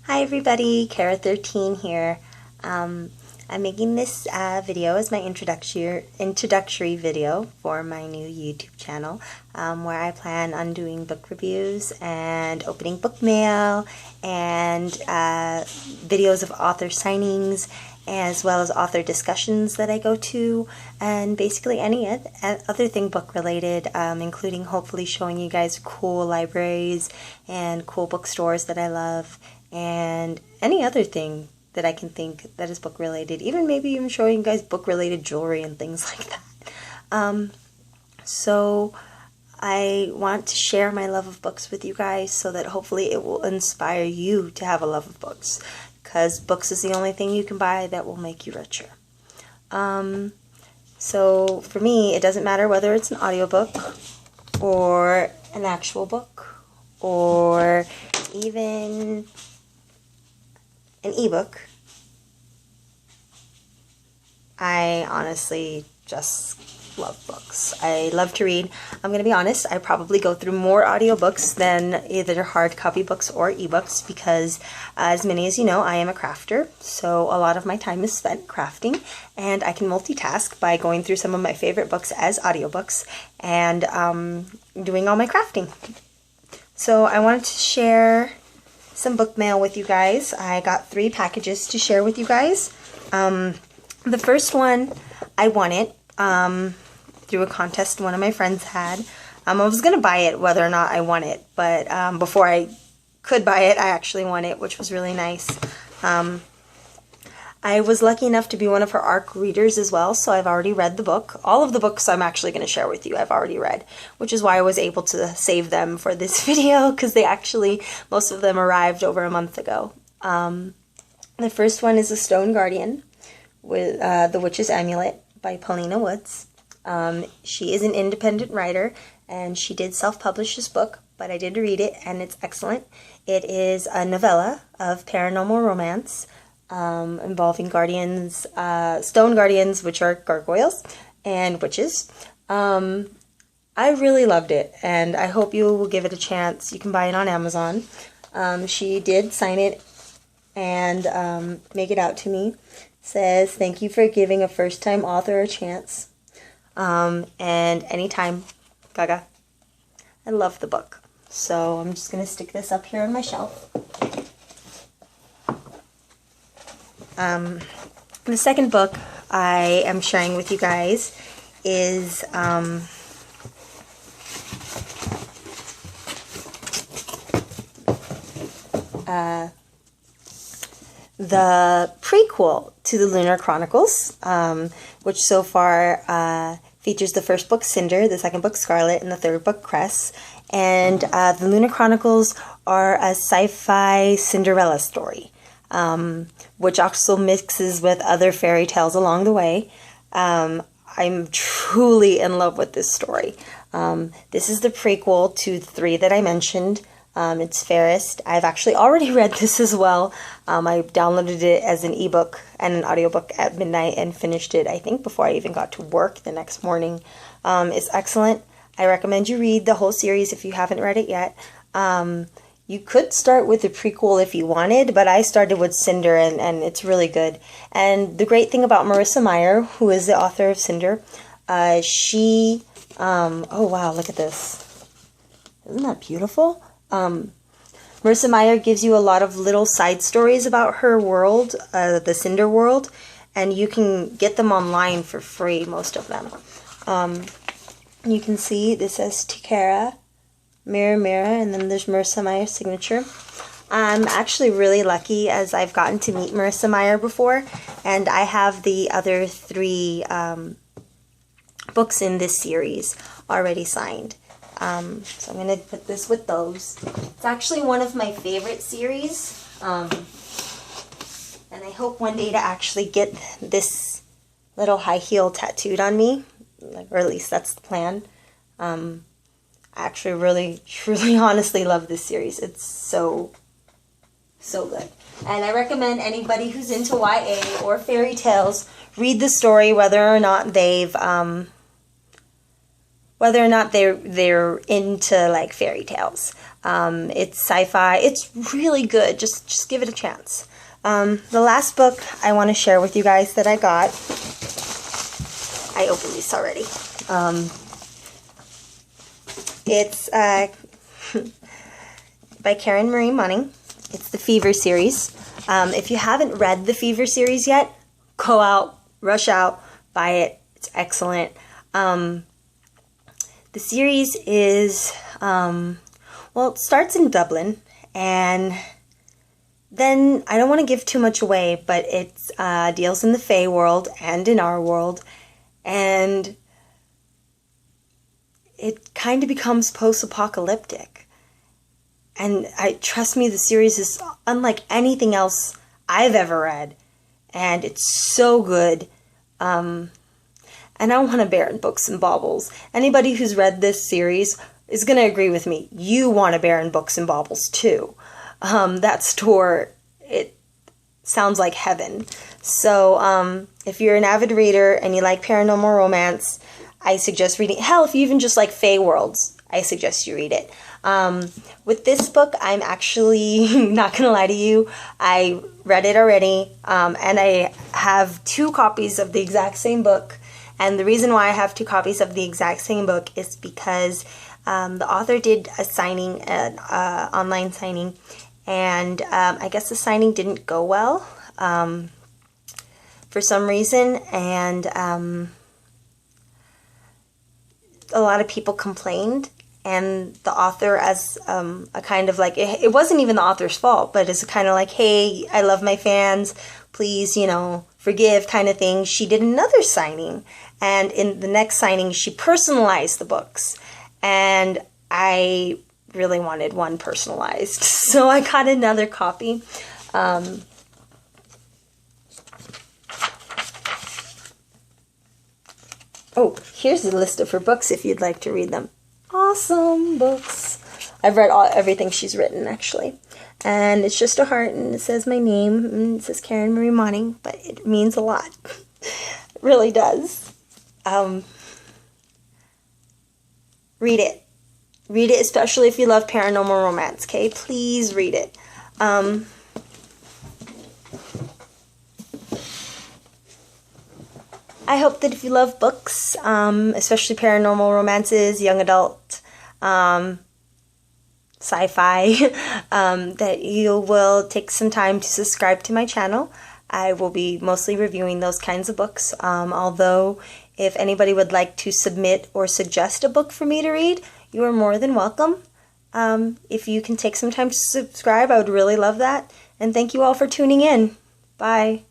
Hi everybody, Kaira Th1rte3n here. I'm making this video as my introductory video for my new YouTube channel, where I plan on doing book reviews and opening book mail and videos of author signings, as well as author discussions that I go to, and basically any other thing book related, including hopefully showing you guys cool libraries and cool bookstores that I love, and any other thing that I can think that is book related, maybe even showing you guys book related jewelry and things like that. So I want to share my love of books with you guys so that hopefully it will inspire you to have a love of books, because books is the only thing you can buy that will make you richer. So for me, it doesn't matter whether it's an audiobook or an actual book or even an ebook. I honestly just love books. I love to read. I'm going to be honest, I probably go through more audiobooks than either hard copy books or ebooks because, as many as you know, I am a crafter, so a lot of my time is spent crafting, and I can multitask by going through some of my favorite books as audiobooks and doing all my crafting. So I wanted to share some book mail with you guys. I got 3 packages to share with you guys. The first one, I won it through a contest one of my friends had. I was going to buy it whether or not I won it, but before I could buy it, I actually won it, which was really nice. I was lucky enough to be one of her ARC readers as well, so I've already read the book. All of the books I'm actually going to share with you I've already read, which is why I was able to save them for this video, because most of them arrived over a month ago. The first one is The Stone Guardian with The Witch's Amulet by Paulina Woods. She is an independent writer, and she did self-publish this book, but I did read it, and it's excellent. It is a novella of paranormal romance, involving guardians, stone guardians, which are gargoyles, and witches. I really loved it, and I hope you will give it a chance. You can buy it on Amazon. She did sign it and make it out to me. Says, "Thank you for giving a first-time author a chance." And anytime, Gaga. I love the book. So I'm just going to stick this up here on my shelf. The second book I am sharing with you guys is the prequel to the Lunar Chronicles, which so far features the first book, Cinder, the second book, Scarlet, and the third book, Cress. And the Lunar Chronicles are a sci-fi Cinderella story, which also mixes with other fairy tales along the way. I'm truly in love with this story. This is the prequel to the 3 that I mentioned. It's Fairest. I've actually already read this as well. I downloaded it as an ebook and an audiobook at midnight and finished it, I think, before I even got to work the next morning. It's excellent. I recommend you read the whole series if you haven't read it yet. You could start with the prequel if you wanted, but I started with Cinder, and it's really good. And the great thing about Marissa Meyer, who is the author of Cinder, she, oh wow, look at this. Isn't that beautiful? Marissa Meyer gives you a lot of little side stories about her world, the Cinder world, and you can get them online for free, most of them. You can see this says Tiara, Mirror, Mirror, and then there's Marissa Meyer's signature. I'm actually really lucky, as I've gotten to meet Marissa Meyer before, and I have the other 3 books in this series already signed. So I'm going to put this with those. It's actually one of my favorite series, and I hope one day to actually get this little high heel tattooed on me, or at least that's the plan. I actually really, truly, honestly love this series. It's so good. And I recommend anybody who's into YA or fairy tales read the story, whether or not they've whether or not they're into like fairy tales. It's sci-fi. It's really good. Just give it a chance. The last book I want to share with you guys that I got, I opened this already. It's by Kaira Th1rte3n. It's the Fever series. If you haven't read the Fever series yet, go out, rush out, buy it. It's excellent. The series is, well, it starts in Dublin, and then, I don't want to give too much away, but it deals in the Fae world and in our world, and it kind of becomes post-apocalyptic. And trust me, the series is unlike anything else I've ever read, and it's so good. And I want to bear in books and baubles. Anybody who's read this series is going to agree with me. You want to bear in books and baubles too. That store, it sounds like heaven. So if you're an avid reader and you like paranormal romance, I suggest reading. Hell, if you even just like Fae worlds, I suggest you read it. With this book, I'm actually not going to lie to you. I read it already, and I have 2 copies of the exact same book. And the reason why I have 2 copies of the exact same book is because the author did a signing, an online signing, and I guess the signing didn't go well for some reason, and a lot of people complained, and the author, as a kind of like, it wasn't even the author's fault, but it's kind of like, hey, I love my fans, please, you know, forgive kind of thing. She did another signing, and in the next signing, she personalized the books, and I really wanted one personalized, so I got another copy. Oh, here's the list of her books if you'd like to read them. Awesome books. I've read everything she's written, actually. And it's just a heart, and it says my name, and it says Kaira Th1rte3n, but it means a lot. It really does. Read it. Read it, especially if you love paranormal romance, okay? Please read it. I hope that if you love books, especially paranormal romances, young adult, sci-fi, that you will take some time to subscribe to my channel. I will be mostly reviewing those kinds of books, although if anybody would like to submit or suggest a book for me to read, you are more than welcome. If you can take some time to subscribe, I would really love that. And thank you all for tuning in. Bye.